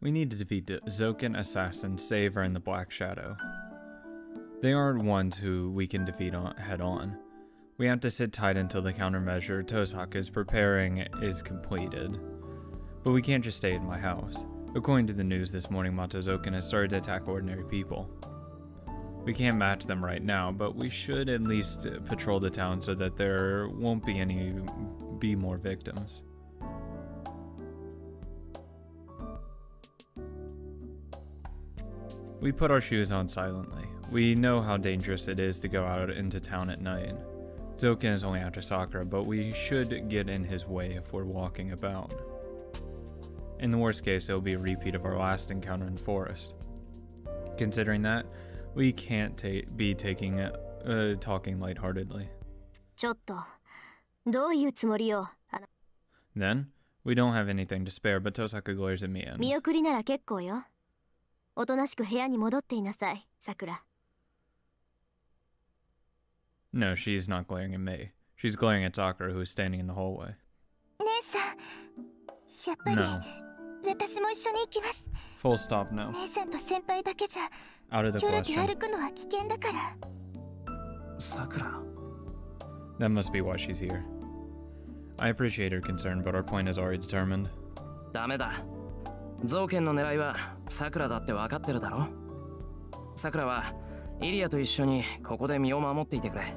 We need to defeat the Zoken assassins, save her in the Black Shadow. They aren't ones who we can defeat head on. We have to sit tight until the countermeasure Tosaka is preparing is completed. But we can't just stay in my house. According to the news this morning, Zoken has started to attack ordinary people. We can't match them right now, but we should at least patrol the town so that there won't be more victims. We put our shoes on silently. We know how dangerous it is to go out into town at night. Zoken is only after Sakura, but we should get in his way if we're walking about. In the worst case, it will be a repeat of our last encounter in the forest. Considering that, we can't be talking lightheartedly. Then, we don't have anything to spare, but Tosaka glares at me and... No, she's not glaring at me. She's glaring at Sakura, who is standing in the hallway. No. Full stop, no. Out of the question. Sakura. That must be why she's here. I appreciate her concern, but our point is already determined. ダメだ。ゾウケンの狙いはサクラだって分かってるだろ。サクラはイリアと一緒にここで身を守っていてくれ。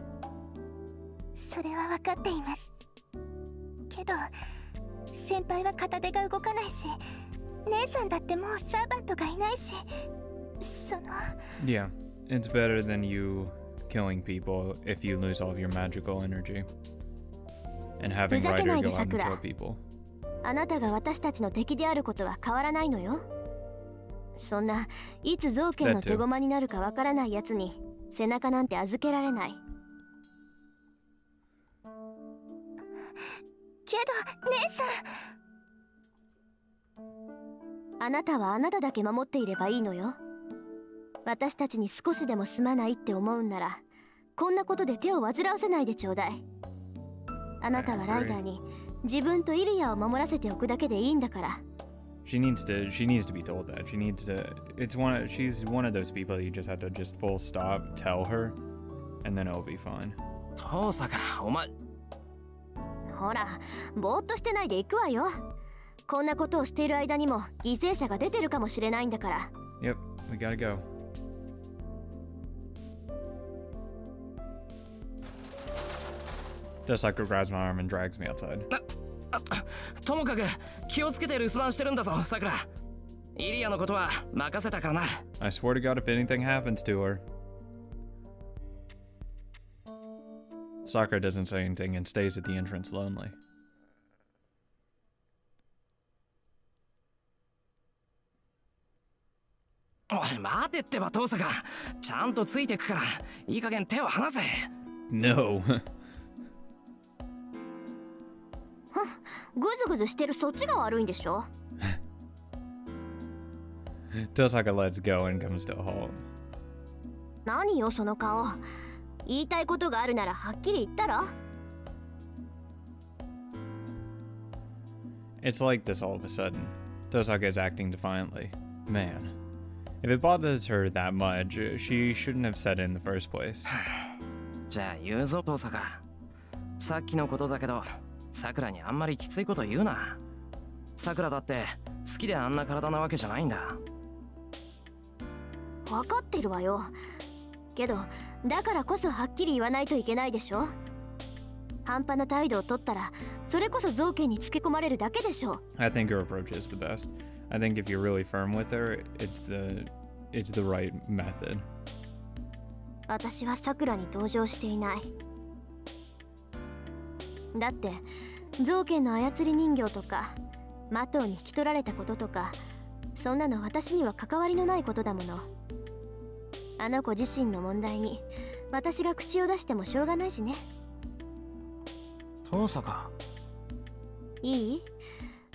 それは分かっています。けど先輩は片手が動かないし、姉さんだってもうサーバントがいないし、その。Yeah, it's better than you killing people if you lose all of your magical energy and having Ryder go out and kill people. あなたが私たちの敵であることは変わらないのよ。そんないつゾウケンの手駒になるかわからないやつに背中なんて預けられない。けど姉さん、あなたはあなただけ守っていればいいのよ。私たちに少しでもすまないって思うんならこんなことで手を煩わせないでちょうだい。あなたはライダーに自分とイリアを守らせておくだけでいいんだから。She needs to be told that. She's one of those people that you just have to just full stop, tell her, and then it'll be fine. 父さか、お前。ほら、ぼーっとしてないで行くわよ。こんなことをしている間にも犠牲者が出てるかもしれないんだから。Yep, we gotta go. Tosaka grabs my arm and drags me outside. ともかく気をつけて留守番してるんだぞ、さくら。イリアのことは任せたからな。I swear to God if anything happens to her. Sakura doesn't say anything and stays at the entrance lonely. おい、待てってば、父さか。ちゃんとついてくから、いい加減手を離せ。No. ぐずぐずしてるそっちが悪いんでしょ。Tosaka lets go and comes to a halt. 何よその顔。言いたいことがあるならはっきり言ったら。It's like this all of a sudden. Tosaka is acting defiantly. Man, if it bothers her that much, she shouldn't have said it in the first place. じゃあ言うぞ、父さか。さっきのことだけど、さくらにあんまりきついこと言うな。さくらだって好きであんな体なわけじゃないんだ。分かってるわよ。けどだからこそはっきり言わないといけないでしょ。半端な態度を取ったらそれこそ造形につけ込まれるだけでしょ。I think your approach is the best. I think if you're really firm with her, it's the right method. 私はさくらに同情していない。だって造形の操り人形とかマトウに引き取られたこととか、そんなの私には関わりのないことだもの。あの子自身の問題に私が口を出してもしょうがないしね。父さか。いい？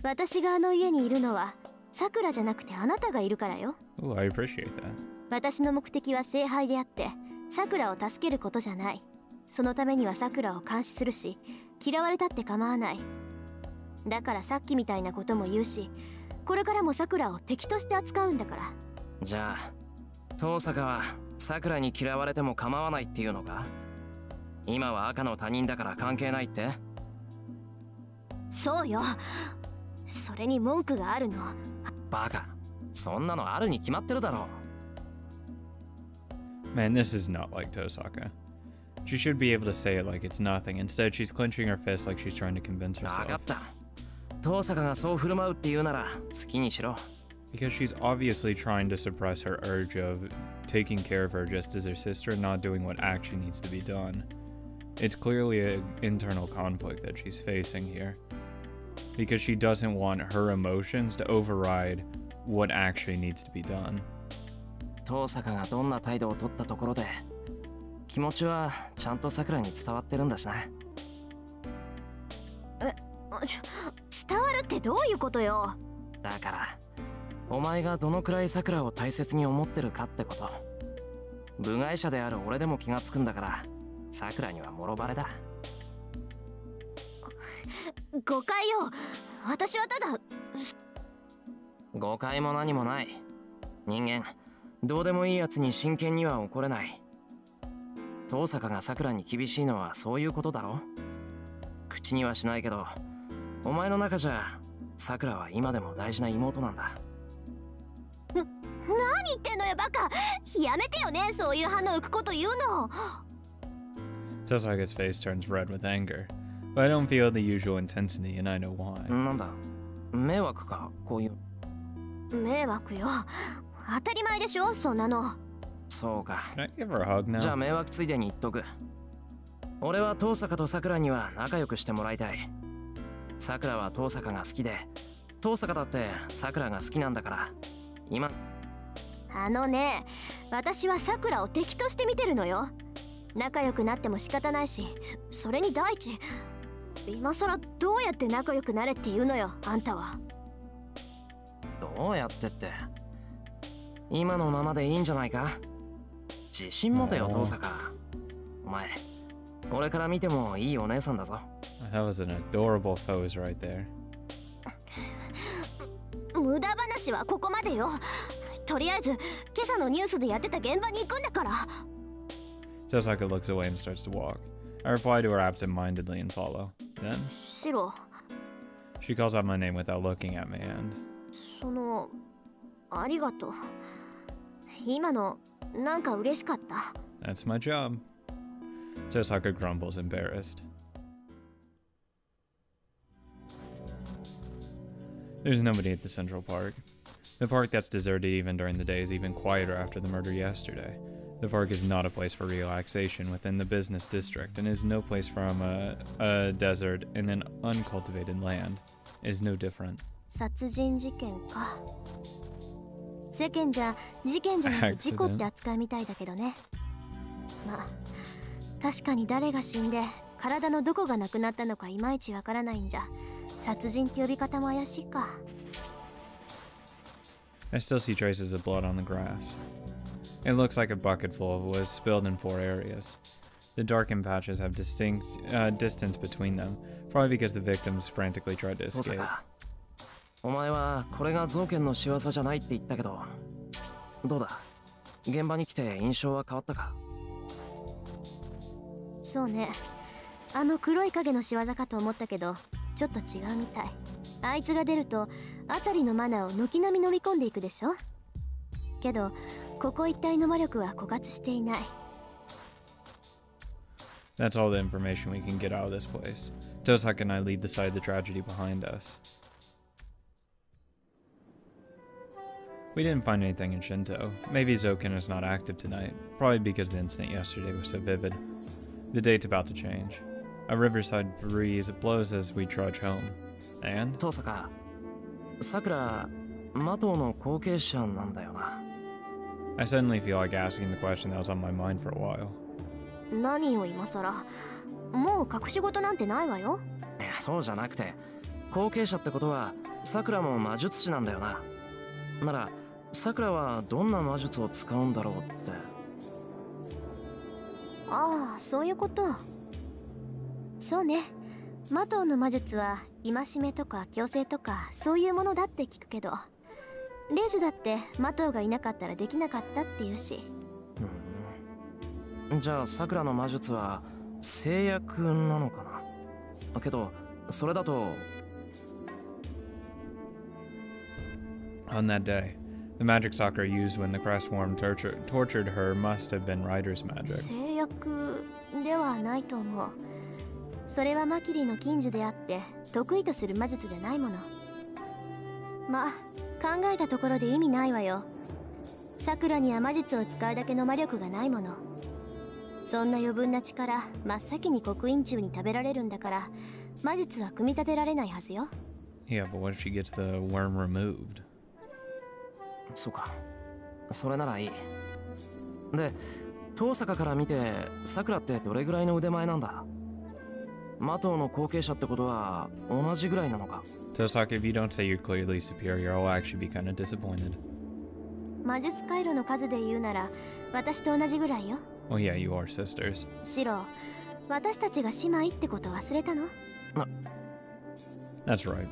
私があの家にいるのはさくらじゃなくてあなたがいるからよ。Oh, I appreciate that. 私の目的は聖杯であってさくらを助けることじゃない。そのためにはさくらを監視するし、嫌われたって構わない。だからさっきみたいなことも言うし、これからもさくらを敵として扱うんだから。じゃあ遠坂はさくらに嫌われても構わないっていうのか？今は赤の他人だから関係ないって？そうよ。それに文句があるの。バカ、そんなのあるに決まってるだろ。Man, this is not like Tosaka. She should be able to say it like it's nothing. Instead, she's clenching her fists like she's trying to convince 分か herself. った。遠坂がそう振る舞うって言うなら好きにしろ。Because she's obviously trying to suppress her urge of taking care of her just as her sister and not doing what actually needs to be done. It's clearly an internal conflict that she's facing here. Because she doesn't want her emotions to override what actually needs to be done. 遠坂がどんな態度を取ったところで気持ちはちゃんとさくらに伝わってるんだしな。伝わるってどういうことよ。だからお前がどのくらいさくらを大切に思ってるかってこと。部外者である俺でも気がつくんだからさくらにはもろバレだ。誤解よ。私はただ。誤解も何もない。人間どうでもいいやつに真剣には怒れない。遠坂がさくらに厳しいのはそういうことだろ。口にはしないけどお前の中じゃさくらは今でも大事な妹なんだ。何言ってんのよバカ。やめてよね、そういう歯の浮くこと言うの。Tosaka's face turns red with anger, but I don't feel the usual intensity and I know why. なんだ迷惑かこういう。迷惑よ。当たり前でしょそんなの。そうか。 Can I give her a hug now? じゃあ迷惑ついでに言っとく。俺は遠坂とさくらには仲良くしてもらいたい。さくらは遠坂が好きで遠坂だってさくらが好きなんだから今。あのね、私はさくらを敵として見てるのよ。仲良くなっても仕方ないし、それに第一、今さらどうやって仲良くなれって言うのよあんたは。どうやってって今のままでいいんじゃないか。自信持てよ遠坂。お前俺から見てもいいお姉さんだぞ。That was an adorable pose right there. 無駄話はここまでよ。とりあえず今朝のニュースでやってた現場に行くんだから。Tosaka looks away and starts to walk. I reply to her absent-mindedly and follow. Then, シロ、 she calls out my name without looking at me and... ありがとう。今のなんか嬉しかった。 That's my job. Tosaka grumbles, embarrassed. There's nobody at the Central Park. The park that's deserted even during the day is even quieter after the murder yesterday. The park is not a place for relaxation within the business district and is no place from a desert in an uncultivated land. It is no different. 殺人事件か。世間じゃ事件じゃなく事故って扱いみたいだけどね。まあ確かに誰が死んで体のどこがなくなったのかいまいちわからないんじゃ殺人って呼び方も怪しいか。 I still see traces of blood on the grass. It looks like a bucket full of was spilled in 4 areas. The darkened patches have distinct distance between them, probably because the victims frantically tried to 遠 escape. 坂、お前はこれが造剣の仕業じゃないって言ったけどどうだ、現場に来て印象は変わったか？そうね、あの黒い影の仕業かと思ったけどちょっと違うみたい。あいつが出ると辺りのマナーを軒並み飲み込んでいくでしょ。けどここ一帯の魔力は枯渇していない。 That's all the information we can get out of this place. Tosaka and I lead the side of the tragedy behind us. We didn't find anything in Shinto. Maybe Zoken is not active tonight, probably because the incident yesterday was so vivid. The date's about to change. A riverside breeze blows as we trudge home. And? 遠坂、さくら、マトの後継者なんだよな。I suddenly feel like asking the question that was on my mind for a while. 何を今さら。もう隠し事なんてないわよ。いや、そうじゃなくて後継者ってことはさくらも魔術師なんだよな。ならさくらはどんな魔術を使うんだろうって。ああ、そういうこと。そうね、マトウの魔術は戒めとか強制とかそういうものだって聞くけど、レイジュだってマトウがいなかったらできなかったって言うし。じゃあさくらの魔術は制約なのかな。けどそれだと On that day, the magic Sakura used when the Crestworm tortured her must have been Ryder's magic. 制約ではないと思う。それはマキリの禁呪であって得意とする魔術じゃないもの。まあ考えたところで意味ないわよ。さくらには魔術を使うだけの魔力がないもの。そんな余分な力真っ先に刻印中に食べられるんだから、魔術は組み立てられないはずよ。 Yeah, but what if she gets the worm removed? そうか、それならいい。で、遠坂から見てさくらってどれぐらいの腕前なんだ。マトウの後継者ってことは同じぐらいなのか。 Tosaka, if you don't say you're clearly superior, I'll actually be kind of disappointed. 魔術回路の数で言うなら私と同じぐらいよ。 Well, yeah, you are sisters. シロ、私たちが姉妹ってこと忘れたの？ That's right.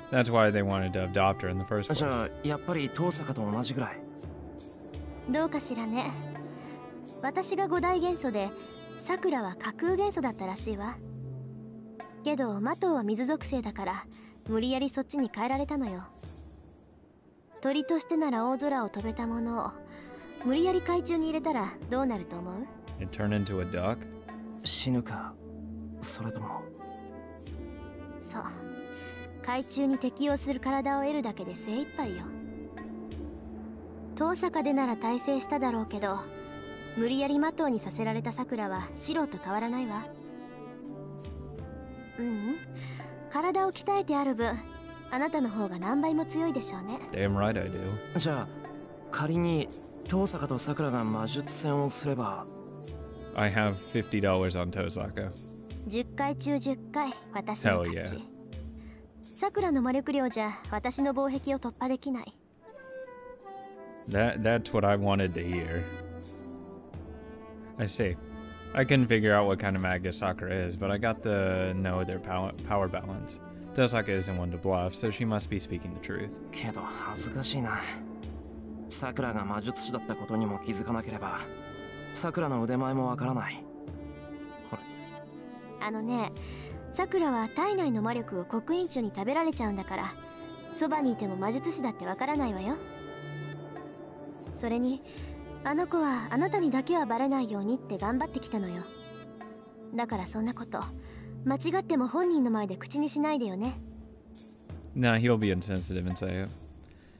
That's why they wanted to adopt her in the first じゃ place. あやっぱり遠坂と同じぐらい。どうかしらね。私が五大元素でさくらは架空元素だったらしいわ。けどマトウは水属性だから無理やりそっちに変えられたのよ。鳥としてなら大空を飛べたものを無理やり海中に入れたらどうなると思う？ It turned into a duck? 死ぬか、それとも。そう、海中に適応する体を得るだけで精一杯よ。遠坂でなら大成しただろうけど、無理やりマトウにさせられたさくらはシロと変わらないわ。体を鍛えてある分、あなたの方が何倍も強いでしょうね。 Damn right I do. じゃあ仮に遠坂とさくらが魔術戦をすれば。 I have $50 on Tosaka. 10回中10回私の勝 Hell ち。 yeah. さくらの魔力量じゃ私の防壁を突破できない。 That's what I wanted to hear. I see. I couldn't figure out what kind of magus Sakura is, but I got to know their power balance. Tosaka isn't one to bluff, so she must be speaking the truth. けど恥ずかしいな。さくらが魔術師だったことにも気づかなければ、さくらの腕前もわからない。これあのね、さくらは体内の魔力を刻印中に食べられちゃうんだから、そばにいても魔術師だってわからないわよ。それにあの子はあなたにだけはバレないようにって頑張ってきたのよ。だからそんなこと間違っても本人の前で口にしないでよね。 Nah, he'll be insensitive and say it.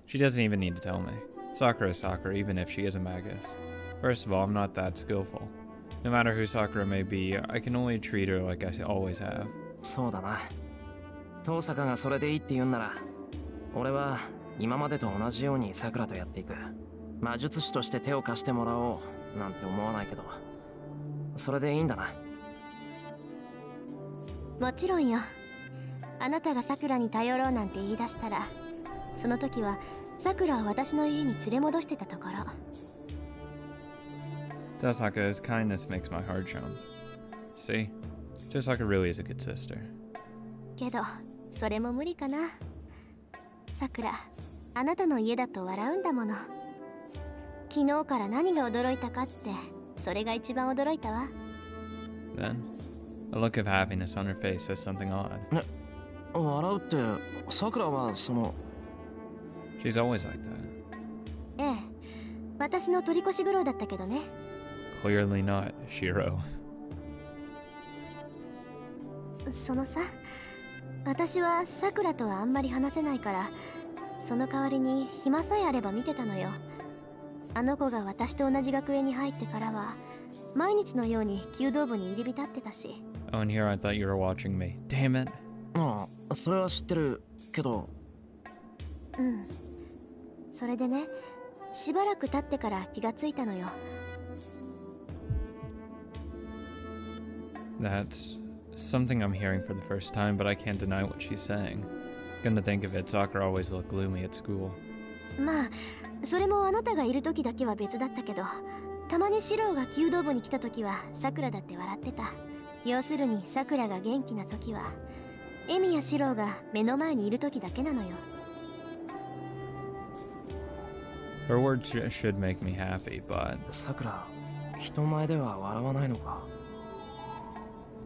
She doesn't even need to tell me. Sakura is Sakura, even if she is a magus. First of all, I'm not that skillful. No matter who Sakura may be, I can only treat her like I always have. そうだな。遠坂がそれでいいって言うんなら、俺は今までと同じようにさくらとやっていく。魔術師として手を貸してもらおうなんて思わないけど、それでいいんだな。もちろんよ。あなたがさくらに頼ろうなんて言い出したら、その時はさくらを私の家に連れ戻してたところ。 Tosaka's kindness makes my heart jump. See? Tosaka really is a good sister. けどそれも無理かな。さくら、あなたの家だと笑うんだもの。昨日から何が驚いたかって、それが一番驚いたわ。 Then, a look of happiness on her face says something odd. 笑うって、さくらはその。 She's always like that. ええ、私の取り越し苦労だったけどね。 Clearly not, Shirou. そのさ、私はさくらとはあんまり話せないから、その代わりに暇さえあれば見てたのよ。あの子が私と同じ学園に入ってからは毎日のように弓道部に入り浸ってたし。 Oh, and here I thought you were watching me. Damn it. ああ、それは知ってるけど。それでね、しばらく経ってから気がついたのよ。 That's something I'm hearing for the first time, but I can't deny what she's saying. Come to think of it, Sakura always looked gloomy at school. まあそれもあなたがいる時だけは別だったけど、たまにシロウが弓道部に来た時はさくらだって笑ってた。要するにさくらが元気な時はエミやシロウが目の前にいる時だけなのよ。 Her words should make me happy, but さくら、人前では笑わないのか。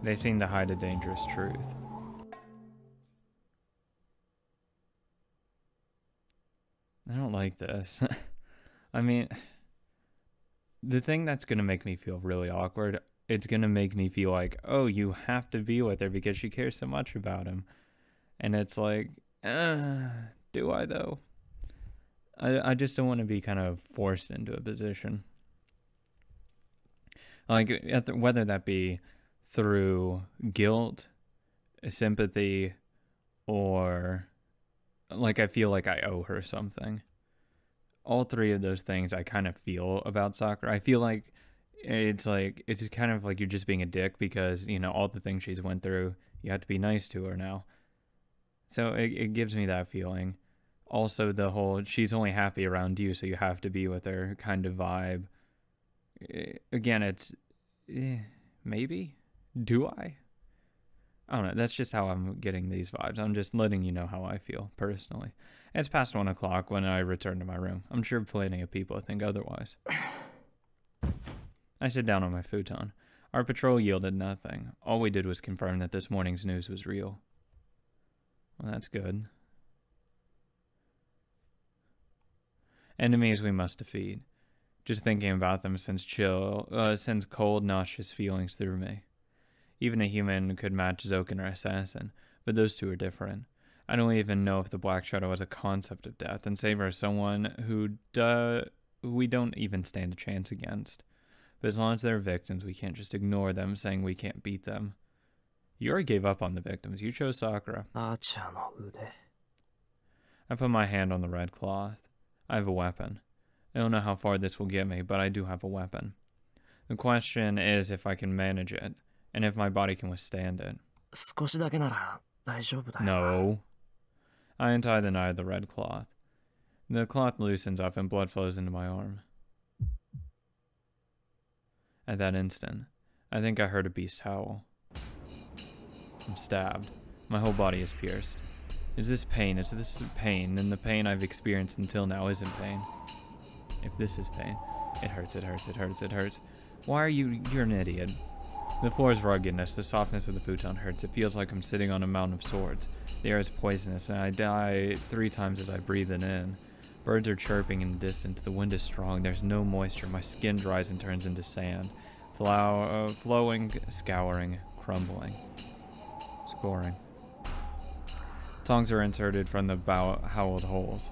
they seem to hide a dangerous truth. I don't like this. I mean, the thing that's going to make me feel really awkward, it's going to make me feel like, oh, you have to be with her because she cares so much about him. And it's like, do I though? I just don't want to be kind of forced into a position. Like, whether that be through guilt, sympathy, or like I feel like I owe her something. All three of those things I kind of feel about Sakura. I feel like it's kind of like you're just being a dick because, you know, all the things she's went through, you have to be nice to her now. So it gives me that feeling. Also, the whole she's only happy around you, so you have to be with her kind of vibe. Again, it's maybe? Do I? I don't know. That's just how I'm getting these vibes. I'm just letting you know how I feel personally. It's past 1 o'clock when I return to my room. I'm sure plenty of people think otherwise. I sit down on my futon. Our patrol yielded nothing. All we did was confirm that this morning's news was real. Well, that's good. Enemies we must defeat. Just thinking about them sends cold, nauseous feelings through me. Even a human could match Zoken or Assassin, but those two are different. I don't even know if the Black Shadow has a concept of death, and Saber is someone who we don't even stand a chance against. But as long as they're victims, we can't just ignore them, saying we can't beat them. You already gave up on the victims. You chose Sakura. I put my hand on the red cloth. I have a weapon. I don't know how far this will get me, but I do have a weapon. The question is if I can manage it, and if my body can withstand it. No. I untie the knot of the red cloth. The cloth loosens up and blood flows into my arm. At that instant, I think I heard a beast howl. I'm stabbed. My whole body is pierced. Is this pain? Is this pain? Then the pain I've experienced until now isn't pain. If this is pain, it hurts, it hurts, it hurts, it hurts. Why are you're an idiot. The floor's ruggedness, the softness of the futon hurts. It feels like I'm sitting on a mountain of swords. The air is poisonous, and I die 3 times as I breathe it in. Birds are chirping in the distance. The wind is strong. There's no moisture. My skin dries and turns into sand. Flowing, scouring, crumbling. Scoring. Tongs are inserted from the hollowed holes.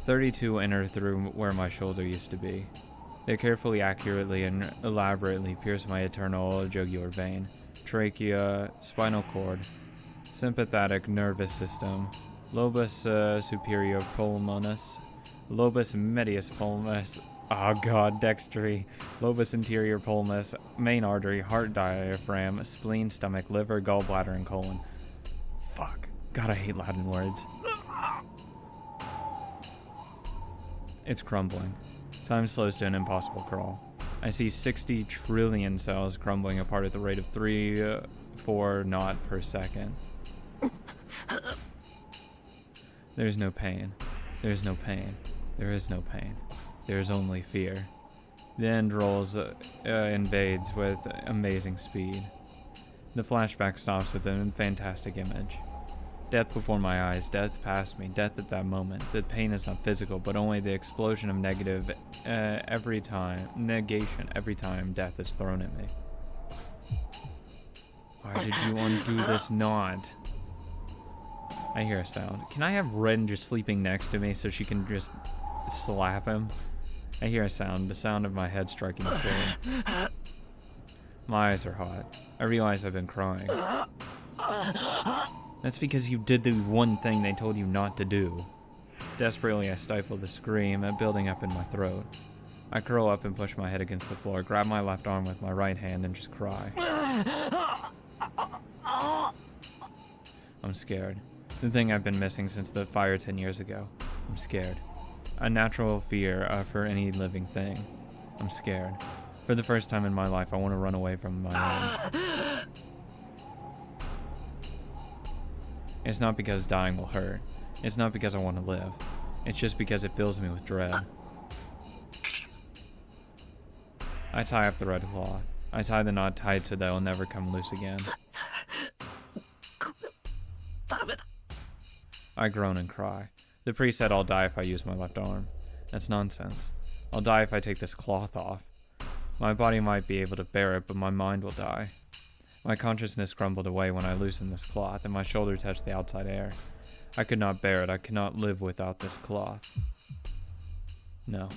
32 enter through where my shoulder used to be. They carefully, accurately, and elaborately pierce my eternal jugular vein, trachea, spinal cord, sympathetic nervous system, lobus superior pulmonis, lobus medius pulmonis, oh god, dextery, lobus interior pulmonis, main artery, heart diaphragm, spleen, stomach, liver, gallbladder, and colon. Fuck. God, I hate Latin words. It's crumbling. Time slows to an impossible crawl. I see 60 trillion cells crumbling apart at the rate of 3-4 knot per second. There's no pain. There's no pain. There is no pain. There is only fear. The end invades with amazing speed. The flashback stops with a fantastic image. Death before my eyes, death past me, death at that moment. The pain is not physical, but only the explosion of negation every time death is thrown at me. Why did you undo this knot? I hear a sound. Can I have Ren just sleeping next to me so she can just slap him? I hear a sound, the sound of my head striking the floor. My eyes are hot. I realize I've been crying. That's because you did the one thing they told you not to do. Desperately, I stifle the scream building up in my throat. I curl up and push my head against the floor, grab my left arm with my right hand, and just cry. I'm scared. The thing I've been missing since the fire 10 years ago. I'm scared. A natural fear for any living thing. I'm scared. For the first time in my life, I want to run away from my own. It's not because dying will hurt. It's not because I want to live. It's just because it fills me with dread. I tie off the red cloth. I tie the knot tight so that it'll never come loose again. I groan and cry. The priest said I'll die if I use my left arm. That's nonsense. I'll die if I take this cloth off. My body might be able to bear it, but my mind will die. My consciousness crumbled away when I loosened this cloth, and my shoulder touched the outside air. I could not bear it. I could not live without this cloth. No.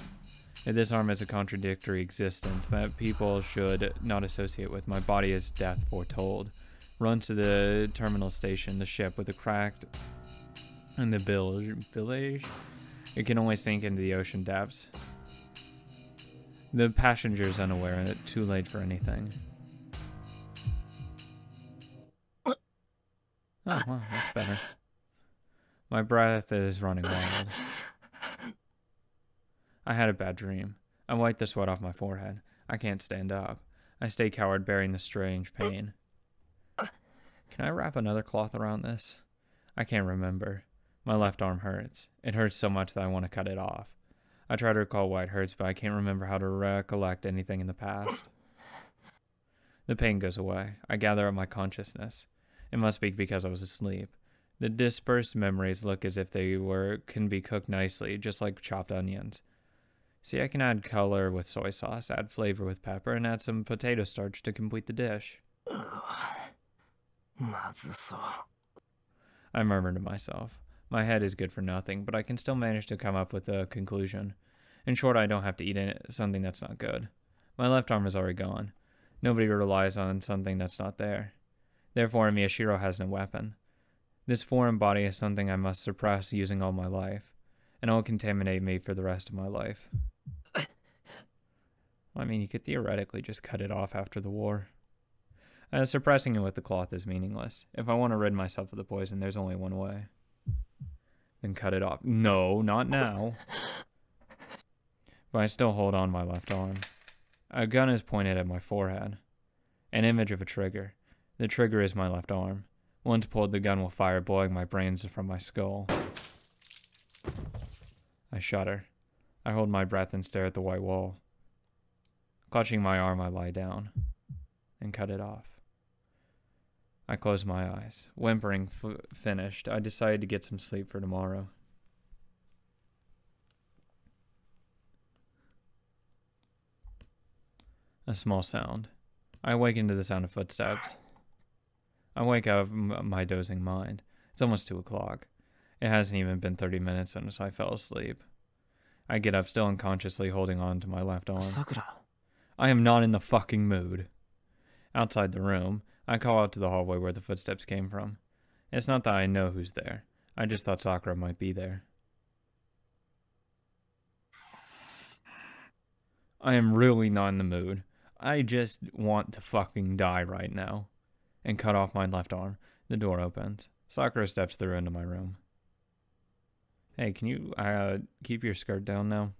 If this arm is a contradictory existence that people should not associate with, my body is death foretold. Run to the terminal station, the ship with a cracked and the bilge. It can only sink into the ocean depths. The passenger's unaware and it's too late for anything. Oh, wow, that's better. My breath is running wild. I had a bad dream. I wiped the sweat off my forehead. I can't stand up. I stay cowered, bearing the strange pain. Can I wrap another cloth around this? I can't remember. My left arm hurts. It hurts so much that I want to cut it off. I try to recall why it hurts, but I can't remember how to recollect anything in the past. The pain goes away. I gather up my consciousness. It must be because I was asleep. The dispersed memories look as if they can be cooked nicely, just like chopped onions. See, I can add color with soy sauce, add flavor with pepper, and add some potato starch to complete the dish. I murmur to myself. My head is good for nothing, but I can still manage to come up with a conclusion. In short, I don't have to eat something that's not good. My left arm is already gone. Nobody relies on something that's not there. Therefore, Shirou has no weapon. This foreign body is something I must suppress using all my life, and it will contaminate me for the rest of my life. I mean, you could theoretically just cut it off after the war. Suppressing it with the cloth is meaningless. If I want to rid myself of the poison, there's only one way. Then cut it off. No, not now. But I still hold on my left arm. A gun is pointed at my forehead. An image of a trigger. The trigger is my left arm. Once pulled, the gun will fire, blowing my brains from my skull. I shudder. I hold my breath and stare at the white wall. Clutching my arm, I lie down and cut it off. I close my eyes. Whimpering finished, I decided to get some sleep for tomorrow. A small sound. I awaken to the sound of footsteps. I wake up my dozing mind. It's almost 2 o'clock. It hasn't even been 30 minutes since I fell asleep. I get up, still unconsciously holding on to my left arm. Sakura. I am not in the fucking mood. Outside the room, I call out to the hallway where the footsteps came from. It's not that I know who's there. I just thought Sakura might be there. I am really not in the mood. I just want to fucking die right now. And cut off my left arm. The door opens. Sakura steps through into my room. Hey, can you keep your skirt down now?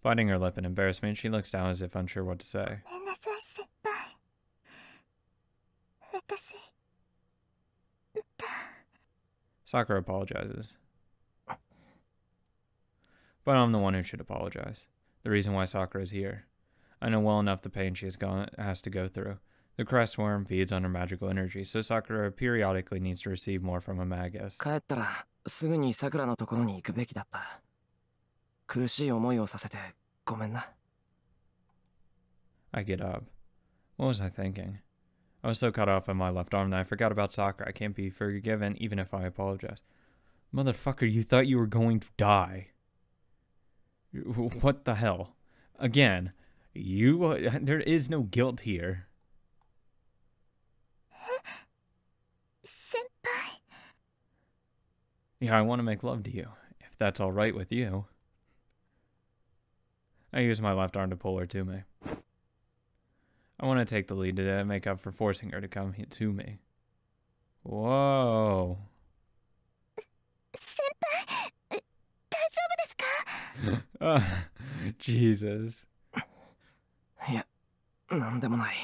Biting her lip in embarrassment, she looks down as if unsure what to say. Sakura apologizes. But I'm the one who should apologize. The reason why Sakura is here. I know well enough the pain she has to go through. The crest worm feeds on her magical energy, so Sakura periodically needs to receive more from a magus. I get up. What was I thinking? I was so caught off on my left arm that I forgot about Sakura. I can't be forgiven even if I apologize. Motherfucker, you thought you were going to die. What the hell? Again, there is no guilt here. Senpai. Yeah, I want to make love to you, if that's all right with you. I use my left arm to pull her to me. I want to take the lead to make up for forcing her to come to me. Whoa. Senpai, 大丈夫ですか? Jesus. Yeah, なんでもない.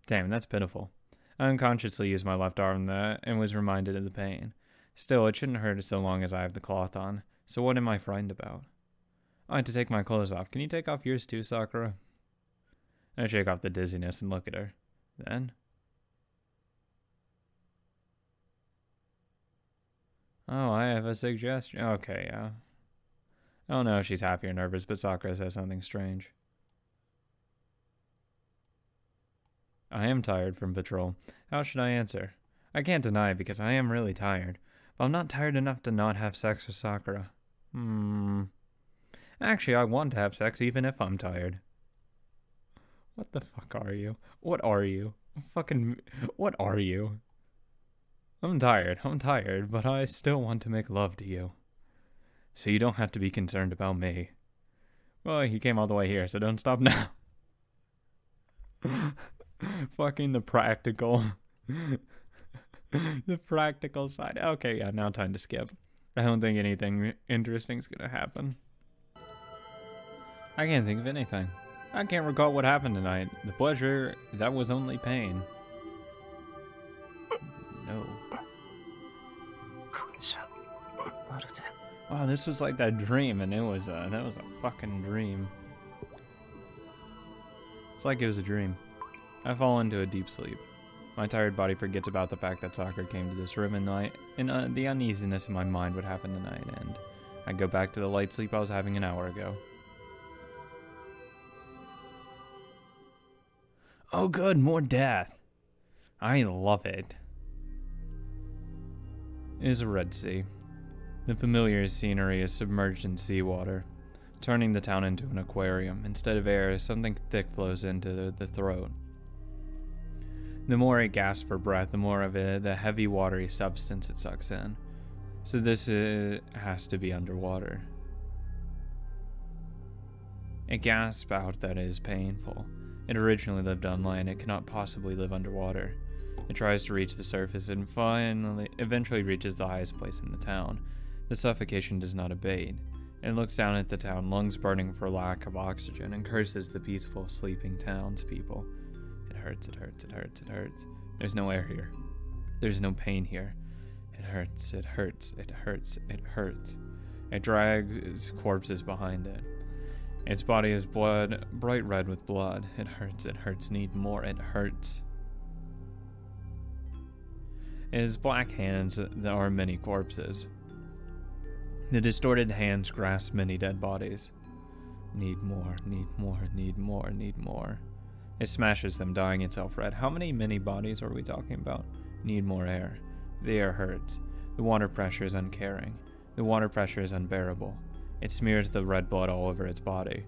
Damn, that's pitiful. I unconsciously used my left arm there and was reminded of the pain. Still, it shouldn't hurt so long as I have the cloth on. So what am I frightened about? I had to take my clothes off. Can you take off yours too, Sakura? I shake off the dizziness and look at her. Then? Oh, I have a suggestion. Okay, yeah. I don't know if she's happy or nervous, but Sakura says something strange. I am tired from patrol. How should I answer? I can't deny it because I am really tired. But I'm not tired enough to not have sex with Sakura. Actually, I want to have sex even if I'm tired. What the fuck are you? What are you? Fucking... What are you? I'm tired, but I still want to make love to you. So you don't have to be concerned about me. Well, you came all the way here, so don't stop now. Fucking the practical. The practical side. Okay, yeah, now time to skip. I don't think anything interesting's gonna happen. I can't think of anything. I can't recall what happened tonight. The pleasure, that was only pain. No. Oh, this was like that dream, and that was a fucking dream. It's like it was a dream. I fall into a deep sleep. My tired body forgets about the fact that Sakura came to this room at night, and the uneasiness in my mind would happen tonight, and I go back to the light sleep I was having an hour ago. Oh good, more death. I love it. It is a Red Sea. The familiar scenery is submerged in seawater, turning the town into an aquarium. Instead of air, something thick flows into the throat. The more it gasps for breath, the more of it, the heavy watery substance it sucks in. So this has to be underwater. It gasps out that it is painful. It originally lived on land. It cannot possibly live underwater. It tries to reach the surface and eventually reaches the highest place in the town. The suffocation does not abate. It looks down at the town, lungs burning for lack of oxygen, and curses the peaceful, sleeping townspeople. It hurts, it hurts, it hurts, it hurts. There's no air here. There's no pain here. It hurts, it hurts, it hurts, it hurts. It drags corpses behind it. Its body is blood, bright red with blood. It hurts, need more, it hurts. In his black hands there are many corpses. The distorted hands grasp many dead bodies. Need more, need more, need more, need more. It smashes them, dyeing itself red. How many bodies are we talking about? Need more air. The air hurts. The water pressure is uncaring. The water pressure is unbearable. It smears the red blood all over its body.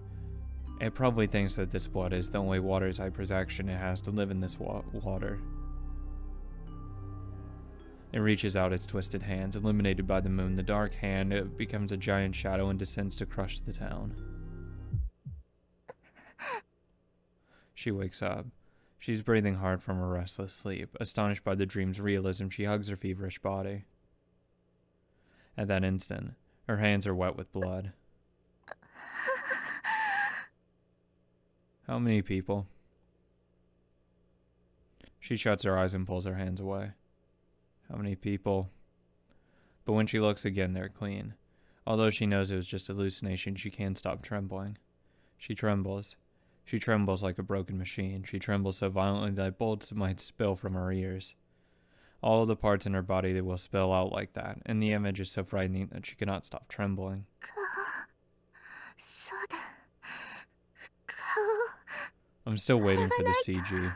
It probably thinks that this blood is the only watertight protection it has to live in this water. It reaches out its twisted hands, illuminated by the moon. The dark hand becomes a giant shadow and descends to crush the town. She wakes up. She's breathing hard from her restless sleep. Astonished by the dream's realism, she hugs her feverish body. At that instant, her hands are wet with blood. How many people? She shuts her eyes and pulls her hands away. How many people? But when she looks again, they're clean. Although she knows it was just hallucination, she can't stop trembling. She trembles. She trembles like a broken machine. She trembles so violently that bolts might spill from her ears. All of the parts in her body that will spill out like that, and the image is so frightening that she cannot stop trembling. I'm still waiting for the CG.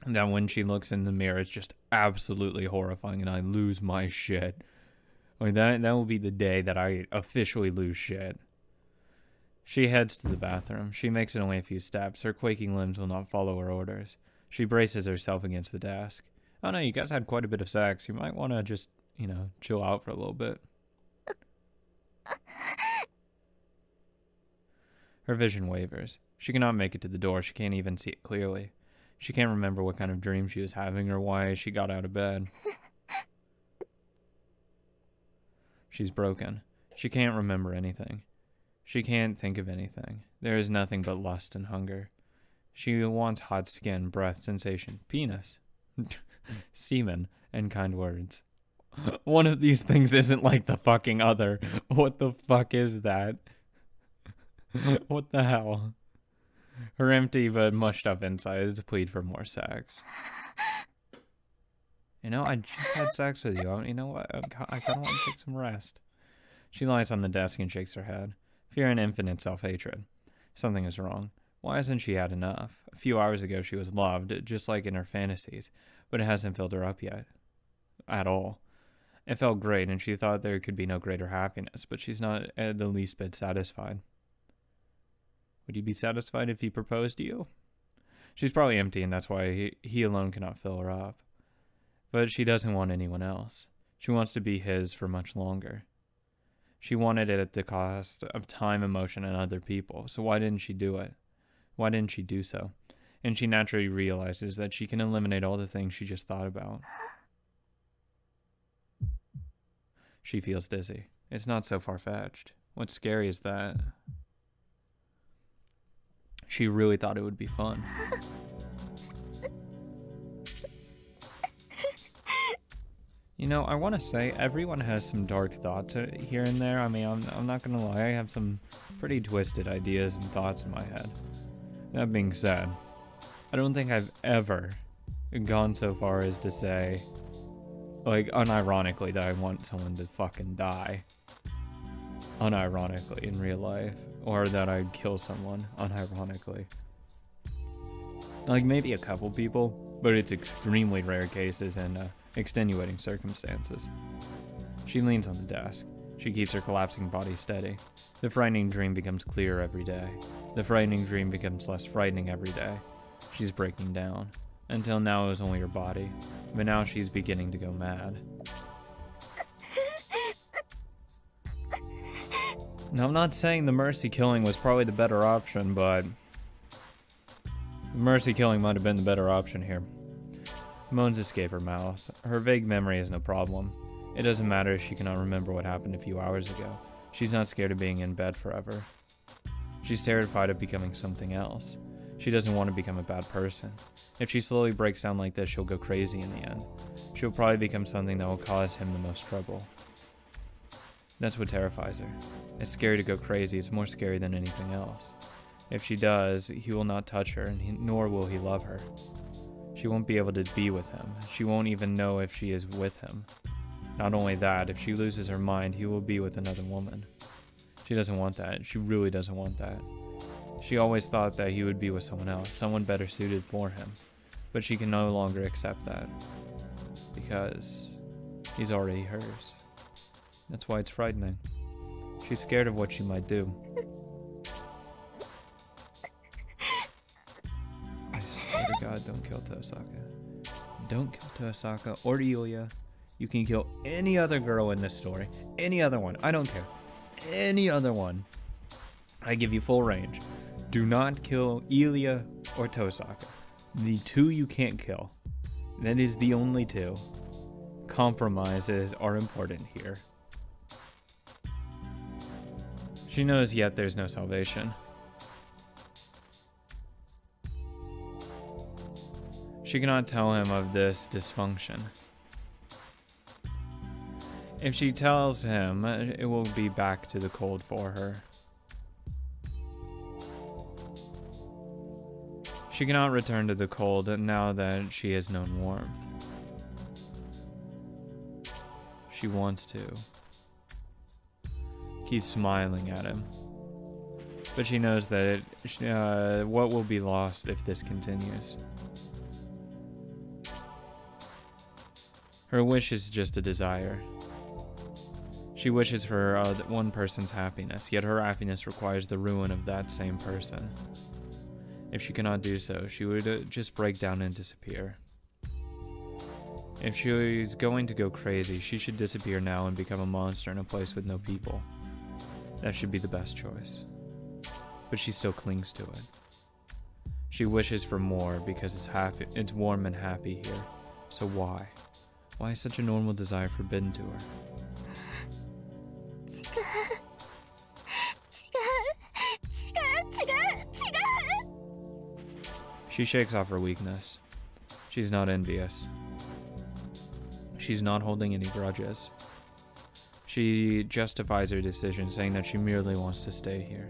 That when she looks in the mirror, it's just absolutely horrifying, and I lose my shit. Like that will be the day that I officially lose shit. She heads to the bathroom. She makes it only a few steps. Her quaking limbs will not follow her orders. She braces herself against the desk. Oh no, you guys had quite a bit of sex. You might want to just, chill out for a little bit. Her vision wavers. She cannot make it to the door. She can't even see it clearly. She can't remember what kind of dream she was having or why she got out of bed. She's broken. She can't remember anything. She can't think of anything. There is nothing but lust and hunger. She wants hot skin, breath, sensation, penis. Semen and kind words. One of these things isn't like the fucking other. What the fuck is that? What the hell? Her empty but mushed up insides plead for more sex. You know, I just had sex with you. You know what? I kind of want to take some rest. She lies on the desk and shakes her head. Fear and infinite self-hatred. Something is wrong. Why hasn't she had enough? A few hours ago she was loved, just like in her fantasies, but it hasn't filled her up yet. At all. It felt great, and she thought there could be no greater happiness, but she's not the least bit satisfied. Would you be satisfied if he proposed to you? She's probably empty, and that's why he alone cannot fill her up. But she doesn't want anyone else. She wants to be his for much longer. She wanted it at the cost of time, emotion, and other people, so why didn't she do it? Why didn't she do so? And she naturally realizes that she can eliminate all the things she just thought about. She feels dizzy. It's not so far-fetched. What's scary is that she really thought it would be fun. You know, I want to say everyone has some dark thoughts here and there. I mean, I'm not going to lie. I have some pretty twisted ideas and thoughts in my head. That being said, I don't think I've ever gone so far as to say, like, unironically, that I want someone to fucking die. Unironically, in real life. Or that I'd kill someone, unironically. Like, maybe a couple people, but it's extremely rare cases and extenuating circumstances. She leans on the desk. She keeps her collapsing body steady. The frightening dream becomes clearer every day. The frightening dream becomes less frightening every day. She's breaking down. Until now it was only her body, but now she's beginning to go mad. Now, I'm not saying the mercy killing was probably the better option, but mercy killing might have been the better option here. Moans escape her mouth. Her vague memory is no problem. It doesn't matter if she cannot remember what happened a few hours ago. She's not scared of being in bed forever. She's terrified of becoming something else. She doesn't want to become a bad person. If she slowly breaks down like this, she'll go crazy in the end. She'll probably become something that will cause him the most trouble. That's what terrifies her. It's scary to go crazy. It's more scary than anything else. If she does, he will not touch her, and nor will he love her. She won't be able to be with him. She won't even know if she is with him. Not only that, if she loses her mind, he will be with another woman. She doesn't want that. She really doesn't want that. She always thought that he would be with someone else, someone better suited for him. But she can no longer accept that. Because he's already hers. That's why it's frightening. She's scared of what she might do. I swear to God, don't kill Tosaka. Don't kill Tosaka or Yulia. You can kill any other girl in this story. Any other one. I don't care. Any other one. I give you full range. Do not kill Ilya or Tosaka. The two you can't kill. That is the only two. Compromises are important here. She knows yet there's no salvation. She cannot tell him of this dysfunction. If she tells him, it will be back to the cold for her. She cannot return to the cold now that she has known warmth. She wants to. Keeps smiling at him. But she knows that what will be lost if this continues. Her wish is just a desire. She wishes for one person's happiness, yet her happiness requires the ruin of that same person. If she cannot do so, she would just break down and disappear. If she's going to go crazy, she should disappear now and become a monster in a place with no people. That should be the best choice. But she still clings to it. She wishes for more because it's warm and happy here. So why? Why is such a normal desire forbidden to her? She shakes off her weakness. She's not envious. She's not holding any grudges. She justifies her decision, saying that she merely wants to stay here.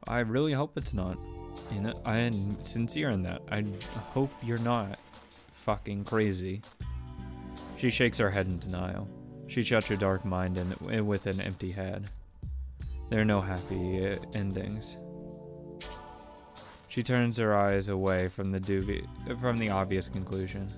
I really hope it's not. You know, I'm sincere in that. I hope you're not fucking crazy. She shakes her head in denial. She shuts her dark mind in with an empty head. There are no happy endings. She turns her eyes away from the obvious conclusion.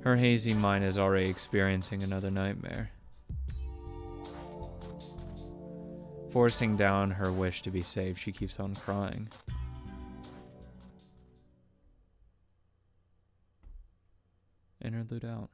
Her hazy mind is already experiencing another nightmare, forcing down her wish to be saved. She keeps on crying. Interlude out.